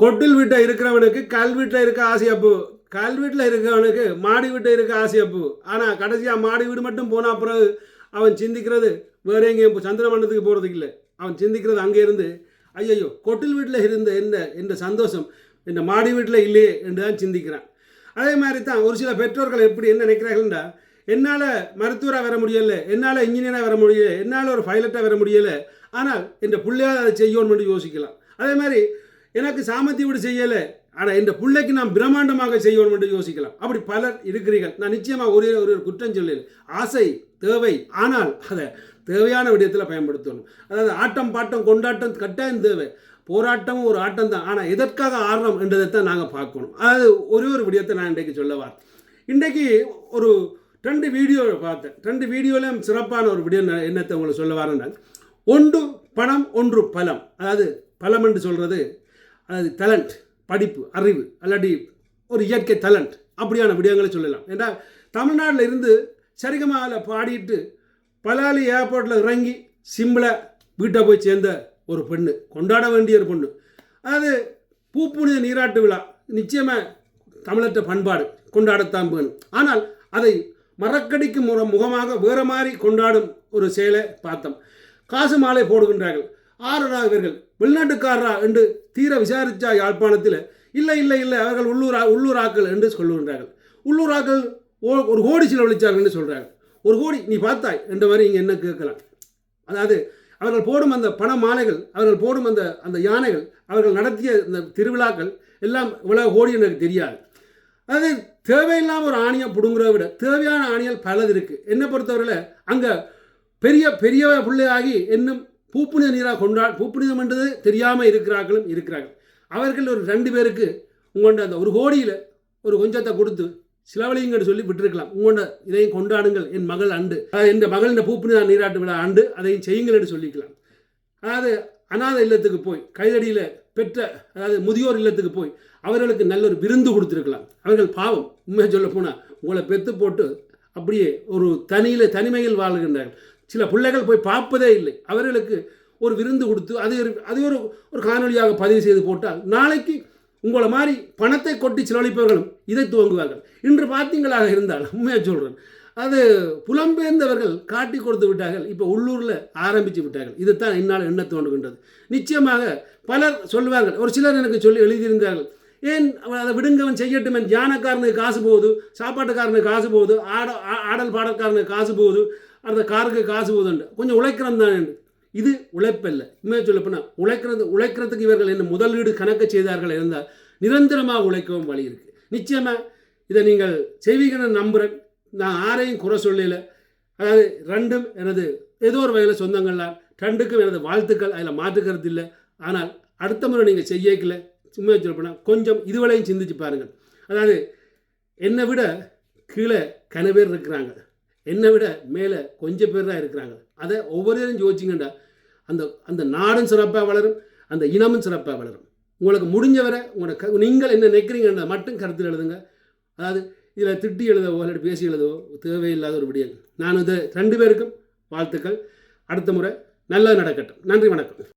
கொட்டில் வீட்டில் இருக்கிறவனுக்கு கல் வீட்டில் இருக்க ஆசையப்பு, கல் வீட்டில் இருக்கிறவனுக்கு மாடி வீட்டில் இருக்க ஆசையப்பு. ஆனால் கடைசியாக மாடி வீடு மட்டும் போன பிறகு அவன் சிந்திக்கிறது வேற எங்கேயும் சந்திரமண்டலத்துக்கு போகிறதுக்கு இல்லை. அவன் சிந்திக்கிறது அங்கே இருந்து ஐயோ கொட்டில் வீட்டில் இருந்த எந்த சந்தோஷம் இந்த மாடி வீட்டில் இல்லையே என்று தான் சிந்திக்கிறான். அதே மாதிரி தான் ஒரு சில பெற்றோர்கள் எப்படி என்ன நினைக்கிறார்கள்டா, என்னால் மருத்துவராக வர முடியலை, என்னால் இன்ஜினியராக வர முடியலை, என்னால் ஒரு பைலட்டாக வர முடியலை, ஆனால் இந்த பிள்ளையாக அதை செய்யணும்னு யோசிக்கலாம். அதே மாதிரி எனக்கு சாமர்த்தியம் விட செய்யலை, ஆனால் இந்த பிள்ளைக்கு நான் பிரம்மாண்டமாக செய்யணும் என்று யோசிக்கலாம். அப்படி பலர் இருக்கிறீர்கள். நான் நிச்சயமாக ஒரு குற்றம் சொல்லலை. ஆசை தேவை, ஆனால் அதை தேவையான விடயத்தில் பயன்படுத்தணும். அதாவது ஆட்டம் பாட்டம் கொண்டாட்டம் கட்டாயம் தேவை, போராட்டமும் ஒரு ஆட்டம் தான். ஆனால் எதற்காக ஆடுறோம் என்றதைத்தான் நாங்கள் பார்க்கணும். அதாவது ஒரு விடயத்தை நான் இன்றைக்கு சொல்லவார். இன்றைக்கு ஒரு 2 வீடியோ பார்த்தேன். 2 வீடியோலையும் சிறப்பான ஒரு விடயம் என்னத்தை உங்களை சொல்ல வரேன். ஒன்று பணம், ஒன்று பலம். அதாவது பலம் என்று சொல்கிறது அதாவது டேலண்ட், படிப்பு, அறிவு, அல்லாட்டி ஒரு இயற்கை டேலண்ட், அப்படியான விடயங்களை சொல்லலாம். ஏன்னா தமிழ்நாட்டில் இருந்து சரிகமாவில் பாடிட்டு பலாலி ஏர்போர்ட்டில் இறங்கி சிம்பிளாக வீட்டை போய் சேர்ந்த ஒரு பெண்ணு, கொண்டாட வேண்டிய ஒரு பொண்ணு. அதாவது பூப்புனித நீராட்டு விழா நிச்சயமாக தமிழற்ற பண்பாடு கொண்டாடத்தான் வேணும். ஆனால் அதை மறக்கடிக்கும் முகமாக வேறு மாதிரி கொண்டாடும் ஒரு செயலை பார்த்தோம். காசு மாலை போடுகின்றார்கள். ஆறுரா இவர்கள் வெளிநாட்டுக்காரரா என்று தீர விசாரித்தா யாழ்ப்பாணத்தில் இல்லை இல்லை இல்லை அவர்கள் உள்ளூராக்கள் என்று சொல்லுகின்றார்கள். உள்ளூராக்கள் 1 கோடி செலவழித்தார்கள் என்று சொல்கிறார்கள். 1 கோடி நீ பார்த்தாய் என்ற மாதிரி இங்கே என்ன கேட்கலாம். அதாவது அவர்கள் போடும் அந்த பண மாலைகள், அவர்கள் போடும் அந்த யானைகள், அவர்கள் நடத்திய இந்த திருவிழாக்கள் எல்லாம் இவ்வளவு கோடி எனக்கு தெரியாது. அது தேவையில்லாமல் ஒரு ஆணியை பிடுங்குறத விட தேவையான ஆணிகள் பலது இருக்குது. என்னை பொறுத்தவரையில் அங்கே பெரிய பெரிய பிள்ளையாகி இன்னும் பூப்புனித நீராக பூப்புனிதம் என்றது தெரியாமல் இருக்கிறார்கள். அவர்கள் ஒரு 2 பேருக்கு உங்கள்கிட்ட அந்த 1 கோடியில் ஒரு கொஞ்சத்தை கொடுத்து சிலவழிங்கன்னு சொல்லி விட்டுருக்கலாம். உங்கள்கிட்ட இதையும் கொண்டாடுங்கள், என் மகள் ஆண்டு, என் மகள் இந்த பூப்புனித நீராட்டு விழா ஆண்டு, அதையும் செய்யுங்கள் என்று சொல்லிக்கலாம். அதாவது அநாத இல்லத்துக்கு போய் கைதடியில் பெற்ற, அதாவது முதியோர் இல்லத்துக்கு போய் அவர்களுக்கு நல்ல ஒரு விருந்து கொடுத்துருக்கலாம். அவர்கள் பாவம், உண்மையாக சொல்ல போனால் உங்களை பெற்று போட்டு அப்படியே ஒரு தனிமையில் வாழ்கின்றார்கள். சில பிள்ளைகள் போய் பார்ப்பதே இல்லை. அவர்களுக்கு ஒரு விருந்து கொடுத்து அது ஒரு காணொலியாக பதிவு செய்து போட்டால் நாளைக்கு உங்களை மாதிரி பணத்தை கொட்டி செலவழிப்பவர்களும் இதை துவங்குவார்கள். இன்று பார்த்தீங்களாக இருந்தால் உண்மையாக சொல்கிறேன், அது புலம்பெயர்ந்தவர்கள் காட்டி கொடுத்து விட்டார்கள். இப்போ உள்ளூரில் ஆரம்பித்து விட்டார்கள். இதுதான் என்னால் எண்ண தோன்றுகின்றது. நிச்சயமாக பலர் சொல்லுவார்கள். ஒரு சிலர் எனக்கு சொல்லி எழுதியிருந்தார்கள், ஏன் அதை விடுங்கவன் செய்யட்டும், என் தியானக்காரனுக்கு காசு போகுது, சாப்பாட்டுக்காரனுக்கு காசு போகுது, ஆடல் பாடல்காரனுக்கு காசு போகுது, அந்த காருக்கு காசு போகுதுண்டு, கொஞ்சம் உழைக்கிறோம் தான் என்று. இது உழைப்பல்ல. உண்மையாக சொல்லப்போனால் உழைக்கிறதுக்கு இவர்கள் என்ன முதலீடு கணக்கு செய்தார்கள் இருந்தால் நிரந்தரமாக உழைக்கவும் வழி இருக்குது. நிச்சயமாக இதை நீங்கள் செய்வீங்கன்னு நம்புகிறேன். நான் யாரையும் குறை சொல்லலை. அதாவது 2ம் எனது ஏதோ ஒரு வகையில் சொந்தங்கள்லாம், 2க்கும் எனது வாழ்த்துக்கள், அதில் மாற்றுக்கிறது இல்லை. ஆனால் அடுத்த முறை நீங்கள் செய்யக்கல சும்மா சொல்லப்போனால் கொஞ்சம் இதுவரையும் சிந்திச்சு பாருங்கள். அதாவது என்னை விட கீழே கன பேர் இருக்கிறாங்க, என்னை விட மேலே கொஞ்சம் பேர் தான் இருக்கிறாங்க. அதை ஒவ்வொருவரையும் யோசிச்சிங்கண்டா அந்த நாடும் சிறப்பாக வளரும், அந்த இனமும் சிறப்பாக வளரும். உங்களுக்கு முடிஞ்சவரை நீங்கள் என்ன நினைக்கிறீங்கன்றதை மட்டும் கருத்தில் எழுதுங்க. அதாவது இதில் திட்டி எழுதவோ இல்லாட்டி பேசி எழுதவோ தேவையில்லாத ஒரு விடயம். நான் இது 2 பேருக்கும் வாழ்த்துக்கள். அடுத்த முறை நல்லா நடக்கட்டும். நன்றி, வணக்கம்.